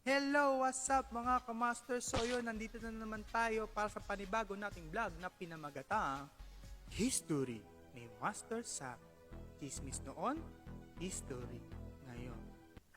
Hello, what's up mga kamaster? So yun, nandito na naman tayo para sa panibago nating vlog na pinamagatang History ni Master Sam. Chismis noon, history ngayon.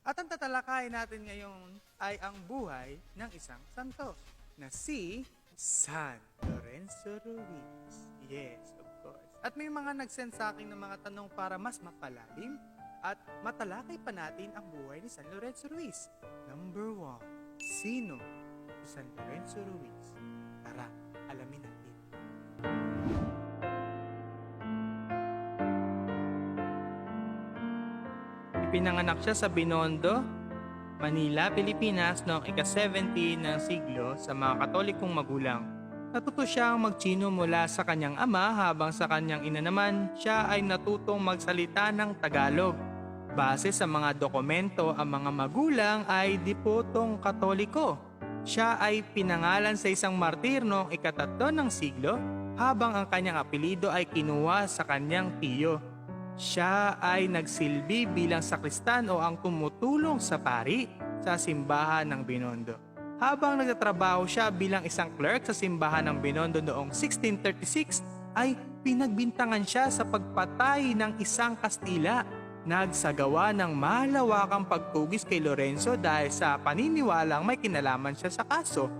At ang tatalakayin natin ngayon ay ang buhay ng isang santo na si San Lorenzo Ruiz. Yes, of course. At may mga nag-send sa akin ng mga tanong para mas mapalalim at matalakay pa natin ang buhay ni San Lorenzo Ruiz. Number 1, sino si San Lorenzo Ruiz? Tara, alamin natin. Ipinanganak siya sa Binondo, Manila, Pilipinas noong ika-17 ng siglo sa mga Katolikong magulang. Natuto siyang magtsino mula sa kanyang ama habang sa kanyang ina naman siya ay natutong magsalita ng Tagalog. Base sa mga dokumento, ang mga magulang ay dipotong Katoliko. Siya ay pinangalan sa isang martir noong ika-3 ng siglo habang ang kanyang apelido ay kinuha sa kanyang tiyo. Siya ay nagsilbi bilang sakristan o ang tumutulong sa pari sa simbahan ng Binondo. Habang nagtatrabaho siya bilang isang clerk sa simbahan ng Binondo noong 1636 ay pinagbintangan siya sa pagpatay ng isang Kastila. Nagsagawa ng malawakang pagtugis kay Lorenzo dahil sa paniniwalang may kinalaman siya sa kaso.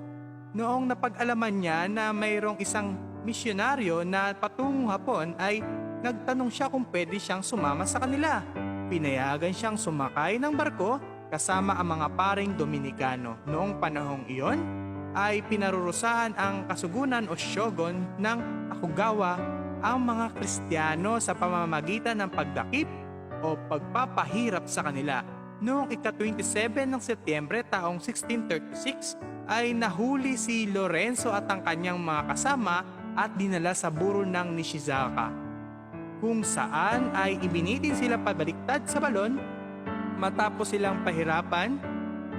Noong napag-alaman niya na mayroong isang misyonaryo na patungong Hapon ay nagtanong siya kung pwede siyang sumama sa kanila. Pinayagan siyang sumakay ng barko kasama ang mga paring Dominikano. Noong panahong iyon ay pinarurusahan ang kasugunan o shogun ng Tokugawa ang mga Kristiyano sa pamamagitan ng pagdakip o pagpapahirap sa kanila. Noong ika-27 ng Setyembre taong 1636 ay nahuli si Lorenzo at ang kanyang mga kasama at dinala sa buro ng Nishizaka, kung saan ay ibinitin sila pabaliktad sa balon. Matapos silang pahirapan,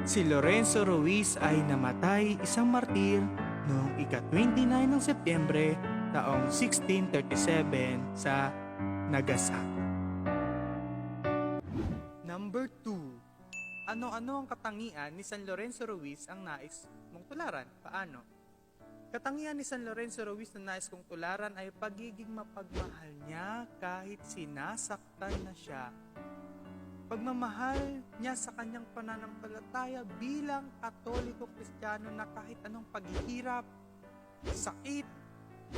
si Lorenzo Ruiz ay namatay isang martir noong ika-29 ng Setyembre taong 1637 sa Nagasaki. Number 2. Ano-ano ang katangian ni San Lorenzo Ruiz ang nais mong tularan? Paano? Katangian ni San Lorenzo Ruiz na nais kong tularan ay pagiging mapagmahal niya kahit sinasaktan na siya. Pagmamahal niya sa kanyang pananampalataya bilang Katoliko Kristiyano na kahit anong paghihirap, sakit,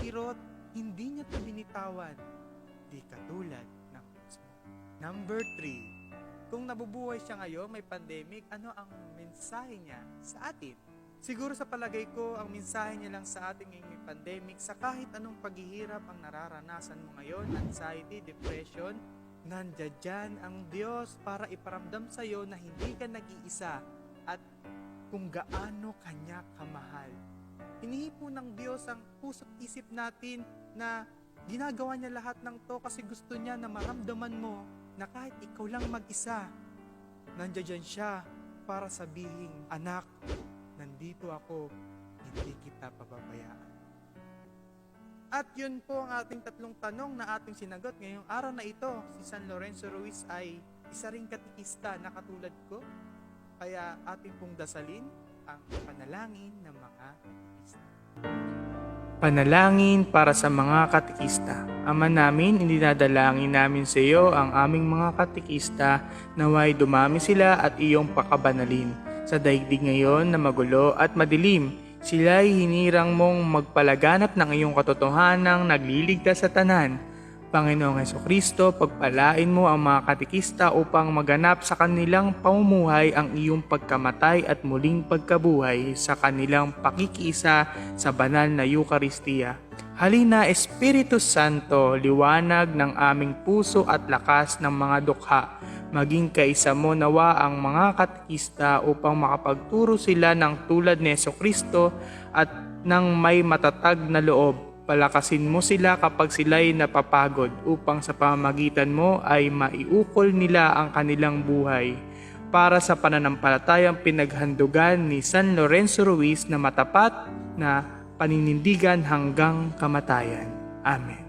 kirot, hindi niya ito binitawan. Di katulad ng mismo. Number 3. Kung nabubuhay siya ngayon, may pandemic, ano ang mensahe niya sa atin? Siguro sa palagay ko, ang mensahe niya lang sa atin ngayong may pandemic, sa kahit anong paghihirap ang nararanasan mo ngayon, anxiety, depression, nandiyan dyan ang Diyos para iparamdam sa iyo na hindi ka nag-iisa at kung gaano Kanya kamahal. Hinihipo ng Diyos ang puso't isip natin na ginagawa niya lahat ng to kasi gusto niya na maramdaman mo na kahit ikaw lang mag-isa, nandiyan siya para sabihin, anak, nandito ako, hindi kita pababayaan. At yun po ang ating tatlong tanong na ating sinagot ngayong araw na ito. Si San Lorenzo Ruiz ay isa ring katikista na katulad ko, kaya ating pong dasalin ang panalangin ng mga katikista. Panalangin para sa mga katikista. Ama namin, idinadalangin namin sa iyo ang aming mga katikista, naway dumami sila at iyong pakabanalin. Sa daigdig ngayon na magulo at madilim, sila'y hinirang mong magpalaganap ng iyong katotohanang nagliligtas sa tanan. Panginoong Hesukristo, pagpalain mo ang mga katikista upang maganap sa kanilang pamumuhay ang iyong pagkamatay at muling pagkabuhay sa kanilang pakikiisa sa banal na Eucharistia. Halina, Espiritu Santo, liwanag ng aming puso at lakas ng mga dukha. Maging kaisa mo nawa ang mga katikista upang makapagturo sila ng tulad ni Hesukristo at ng may matatag na loob. Palakasin mo sila kapag sila'y napapagod upang sa pamamagitan mo ay maiukol nila ang kanilang buhay para sa pananampalatayang pinaghandugan ni San Lorenzo Ruiz na matapat na paninindigan hanggang kamatayan. Amen.